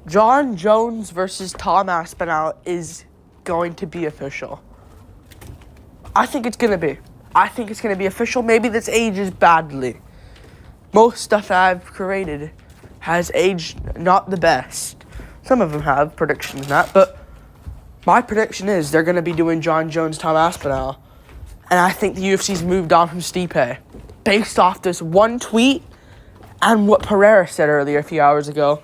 John Jones versus Tom Aspinall is going to be official. I think it's going to be. I think it's going to be official. Maybe this ages badly. Most stuff I've created has aged not the best. Some of them have predictions and that, but my prediction is they're going to be doing John Jones, Tom Aspinall. And I think the UFC's moved on from Stipe. Based off this one tweet and what Pereira said earlier a few hours ago.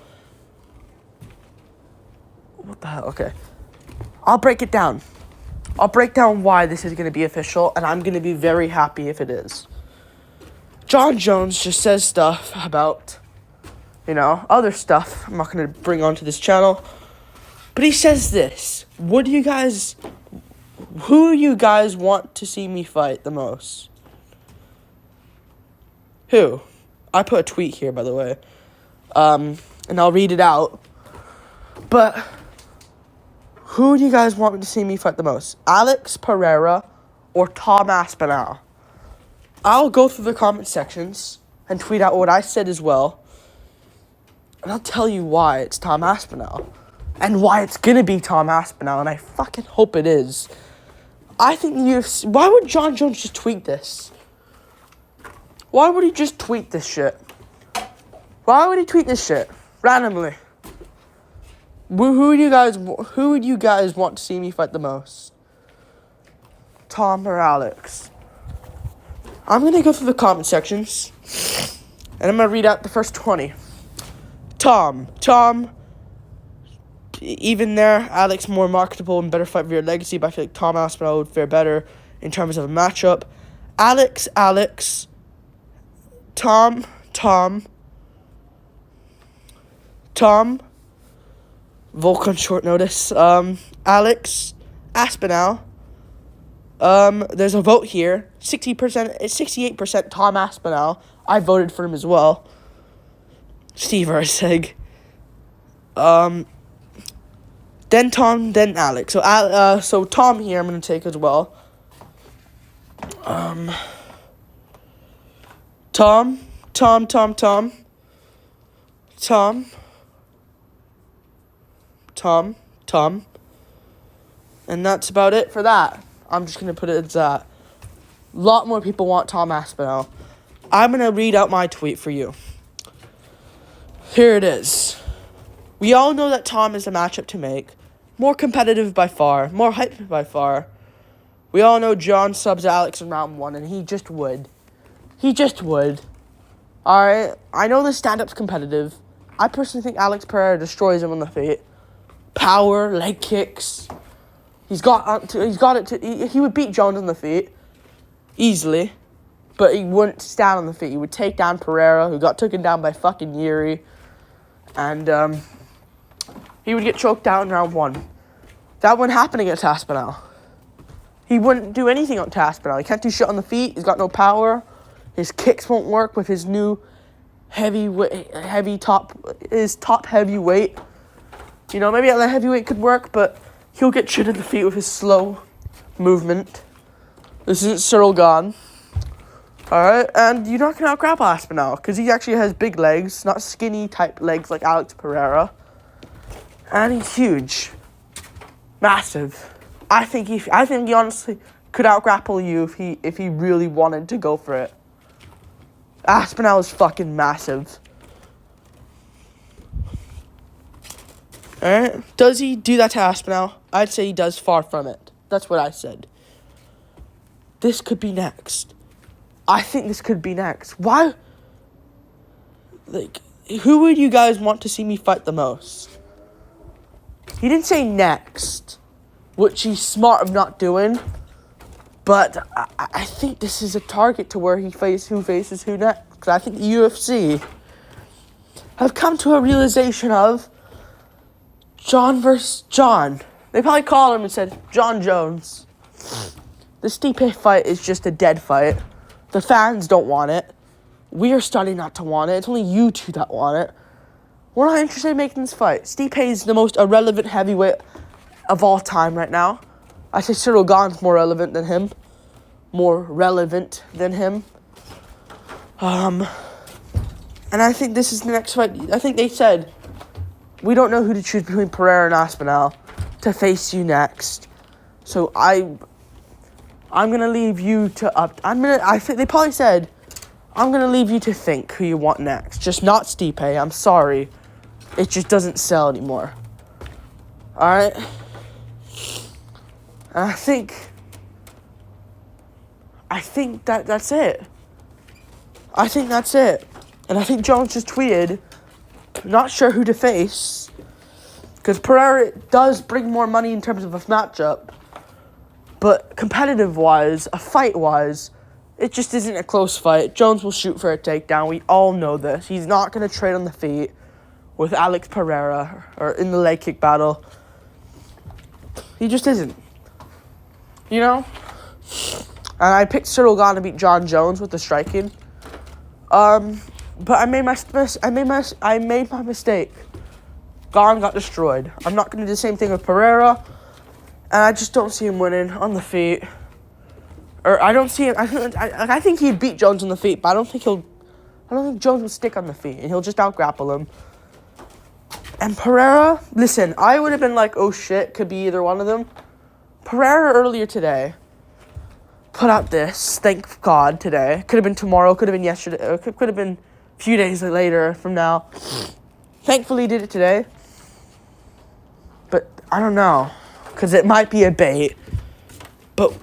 What the hell? Okay. I'll break it down. I'll break down why this is going to be official, and I'm going to be very happy if it is. John Jones just says stuff about, other stuff I'm not going to bring onto this channel. But he says this. Who do you guys want to see me fight the most? Who? I put a tweet here, by the way. And I'll read it out. But who do you guys want to see me fight the most? Alex Pereira or Tom Aspinall? I'll go through the comment sections and tweet out what I said as well. And I'll tell you why it's Tom Aspinall. And why it's going to be Tom Aspinall. And I fucking hope it is. I think the UFC... Why would John Jones just tweet this? Why would he just tweet this shit? Why would he tweet this shit? Randomly. Who would you guys want to see me fight the most? Tom or Alex? I'm going to go through the comment sections. And I'm going to read out the first 20. Tom. Even there, Alex more marketable and better fight for your legacy, but I feel like Tom Aspinall would fare better in terms of a matchup. Alex. Tom. Volk on short notice. Alex. Aspinall. There's a vote here. 60%, it's 68% Tom Aspinall. I voted for him as well. Steve Ersig. Then Tom, then Alex. So Tom here I'm going to take as well. Tom. And that's about it for that. I'm just going to put it as that. A lot more people want Tom Aspinall. I'm going to read out my tweet for you. Here it is. We all know that Tom is a matchup to make. More competitive by far. More hype by far. We all know John subs Alex in round 1, and he just would. Alright? I know the stand-up's competitive. I personally think Alex Pereira destroys him on the feet. Power, leg kicks. He would beat Jones on the feet. Easily. But he wouldn't stand on the feet. He would take down Pereira, who got taken down by fucking Yuri. And, he would get choked out in round 1. That wouldn't happen against Aspinall. He wouldn't do anything on Aspinall. He can't do shit on the feet. He's got no power. His kicks won't work with his new top heavyweight. Maybe at the heavyweight could work, but he'll get shit in the feet with his slow movement. This isn't Cyril Gahn. Alright, and you're not going to out-grapple Aspinall, because he actually has big legs, not skinny type legs like Alex Pereira. And he's huge. Massive. I think he honestly could out-grapple you if he really wanted to go for it. Aspinall is fucking massive. Alright? Does he do that to Aspinall? I'd say he does, far from it. That's what I said. This could be next. I think this could be next. Why? Who would you guys want to see me fight the most? He didn't say next, which he's smart of not doing. But I think this is a target to where who faces who next. Because I think the UFC have come to a realization of John versus John. They probably called him and said, John Jones. The Stipe fight is just a dead fight. The fans don't want it. We are starting not to want it. It's only you two that want it. We're not interested in making this fight. Stipe is the most irrelevant heavyweight of all time right now. I say Cyril Gahn's more relevant than him. And I think this is the next fight. I think they said we don't know who to choose between Pereira and Aspinall to face you next. So I'm gonna leave you to I think they probably said, I'm gonna leave you to think who you want next. Just not Stipe. I'm sorry. It just doesn't sell anymore. Alright? And I think that's it. I think that's it. And I think Jones just tweeted, not sure who to face, because Pereira does bring more money in terms of a matchup, but competitive-wise, a fight-wise, it just isn't a close fight. Jones will shoot for a takedown. We all know this. He's not going to trade on the feet with Alex Pereira or in the leg kick battle. He just isn't. You know? And I picked Cyril Gane to beat John Jones with the striking. But I made my mistake. Gane got destroyed. I'm not going to do the same thing with Pereira. And I just don't see him winning on the feet. Or I don't see him. I think he'd beat Jones on the feet, but I don't think Jones will stick on the feet, and he'll just out-grapple him. And Pereira, listen, I would have been like, oh shit, could be either one of them. Pereira earlier today put out this, thank God, today. Could have been tomorrow, could have been yesterday, or could have been a few days later from now. Thankfully, he did it today. But I don't know, because it might be a bait. But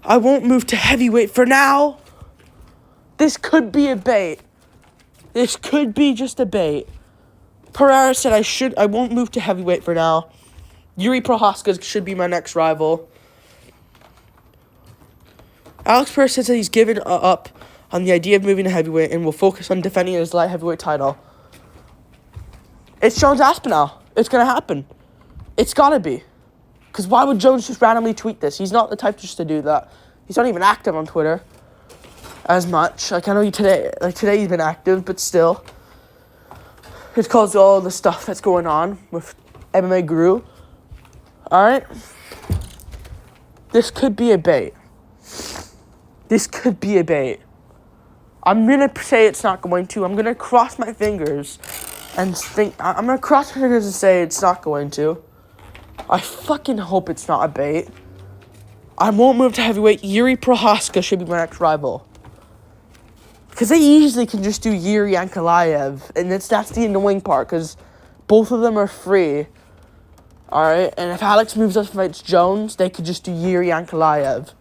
I won't move to heavyweight for now. This could be a bait. This could be just a bait. Pereira said I won't move to heavyweight for now. Yuri Prohaska should be my next rival. Alex Pereira says that he's given up on the idea of moving to heavyweight and will focus on defending his light heavyweight title. It's Jones Aspinall. It's going to happen. It's got to be. Because why would Jones just randomly tweet this? He's not the type just to do that. He's not even active on Twitter as much. Like, I know today he's been active, but still. It's caused all the stuff that's going on with MMA Guru. Alright? This could be a bait. This could be a bait. I'm going to say it's not going to. I'm going to cross my fingers and think. I'm going to cross my fingers and say it's not going to. I fucking hope it's not a bait. I won't move to heavyweight. Yuri Prohaska should be my next rival. Because they easily can just do Yuri Ankalaev. And that's the annoying part. Because both of them are free. Alright? And if Alex moves up and fights Jones, they could just do Yuri Ankalaev.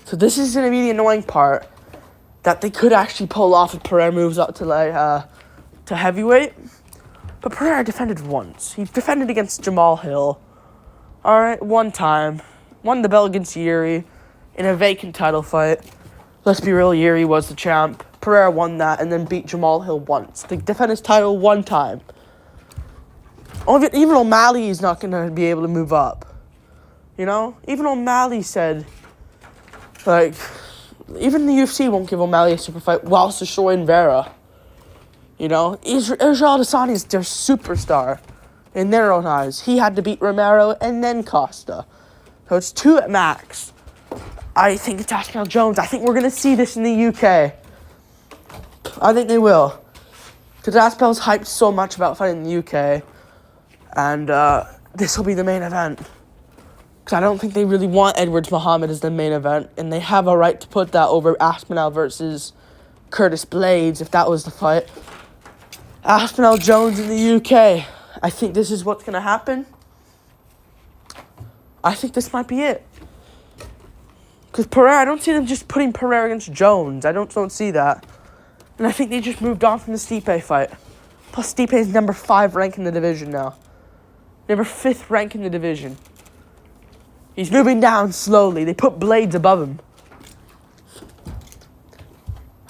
So this is going to be the annoying part. That they could actually pull off if Pereira moves up to heavyweight. But Pereira defended once. He defended against Jamal Hill. Alright, one time. Won the belt against Yuri in a vacant title fight. Let's be real, Yuri was the champ. Pereira won that and then beat Jamal Hill once. They defend his title one time. Even O'Malley is not going to be able to move up. You know? Even O'Malley said, like, even the UFC won't give O'Malley a super fight whilst destroying Vera. You know? Israel Adesanya is their superstar in their own eyes. He had to beat Romero and then Costa. So it's 2 at max. I think it's Aspinall Jones. I think we're going to see this in the UK. I think they will. Because Aspinall's hyped so much about fighting in the UK. And this will be the main event. Because I don't think they really want Edwards Muhammad as the main event. And they have a right to put that over Aspinall versus Curtis Blades if that was the fight. Aspinall Jones in the UK. I think this is what's going to happen. I think this might be it. Because Pereira, I don't see them just putting Pereira against Jones. I don't see that. And I think they just moved on from the Stipe fight. Plus, Stipe is number 5 rank in the division now. Number 5th rank in the division. He's moving down slowly. They put Blades above him.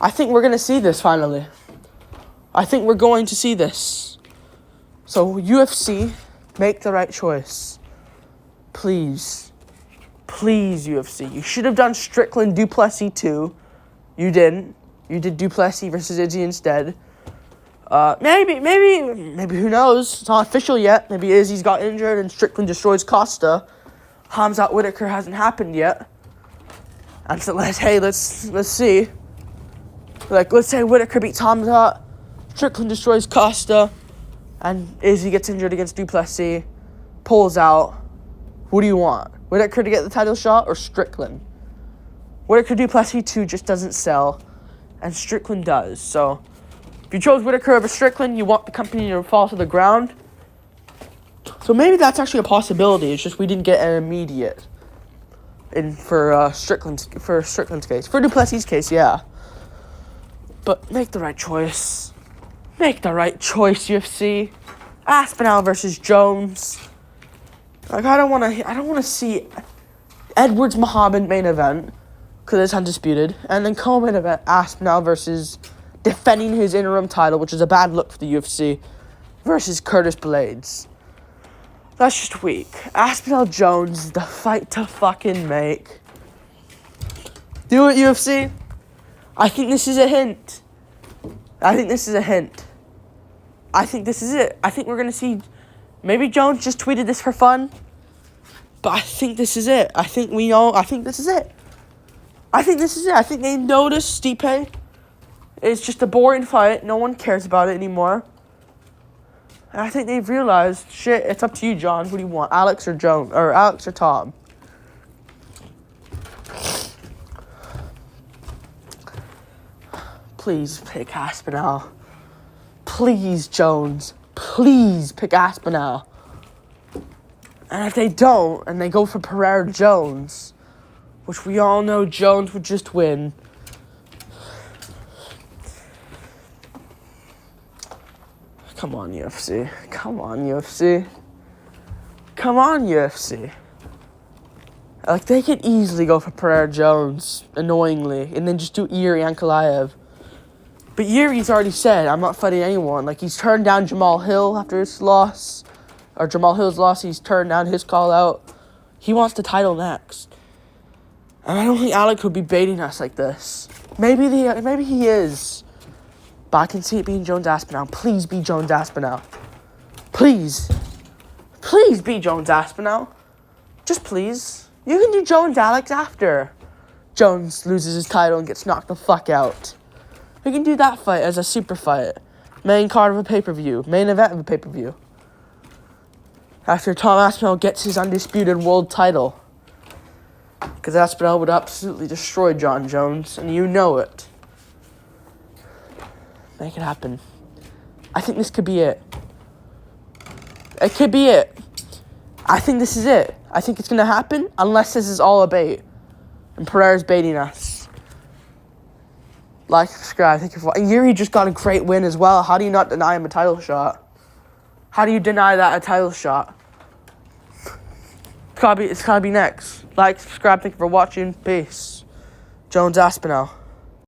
I think we're going to see this finally. I think we're going to see this. So, UFC, make the right choice. Please. Please, UFC. You should have done Strickland Duplessis 2. You didn't. You did Duplessis versus Izzy instead. Maybe, who knows? It's not official yet. Maybe Izzy's got injured and Strickland destroys Costa. Hamzat Whitaker hasn't happened yet. And so let's see. Like, let's say Whitaker beats Hamzat. Strickland destroys Costa. and Izzy gets injured against Duplessis, pulls out. Who do you want? Whitaker to get the title shot or Strickland? Whitaker Duplessis 2 just doesn't sell, and Strickland does. So if you chose Whitaker over Strickland, you want the company to fall to the ground. So maybe that's actually a possibility. It's just we didn't get an immediate for Strickland's case. For Duplessis' case, yeah. But make the right choice. Make the right choice, UFC. Aspinall versus Jones. Like I don't want to see Edwards Muhammad main event because it's undisputed, and then co-main event Aspinall versus defending his interim title, which is a bad look for the UFC, versus Curtis Blades. That's just weak. Aspinall Jones, the fight to fucking make. Do it, UFC. I think this is a hint. I think this is it. I think we're going to see... Maybe Jones just tweeted this for fun. But I think this is it. I think this is it. I think they noticed Stipe. It's just a boring fight. No one cares about it anymore. And I think they've realized, shit, it's up to you, John. Who do you want? Alex or Jones? Or Alex or Tom? Please pick Aspinall. Please, Jones. Please pick Aspinall. And if they don't, and they go for Pereira Jones, which we all know Jones would just win. Come on, UFC. Come on, UFC. Come on, UFC. Like, they could easily go for Pereira Jones, annoyingly, and then just do Yuri Ankalaev. But Yuri's already said, I'm not fighting anyone. Like, he's turned down Jamal Hill after his loss. Or Jamal Hill's loss, he's turned down his call out. He wants the title next. And I don't think Alex would be baiting us like this. Maybe he is. But I can see it being Jones Aspinall. Please be Jones Aspinall. Please. Please be Jones Aspinall. Just please. You can do Jones Alex after Jones loses his title and gets knocked the fuck out. We can do that fight as a super fight. Main card of a pay-per-view. Main event of a pay-per-view. After Tom Aspinall gets his undisputed world title. Because Aspinall would absolutely destroy John Jones, and you know it. Make it happen. I think this could be it. It could be it. I think this is it. I think it's going to happen, unless this is all a bait. And Pereira's baiting us. Like, subscribe. Thank you for watching. Yuri just got a great win as well. How do you not deny him a title shot? How do you deny that a title shot? It's gotta be next. Like, subscribe. Thank you for watching. Peace. Jones Aspinall.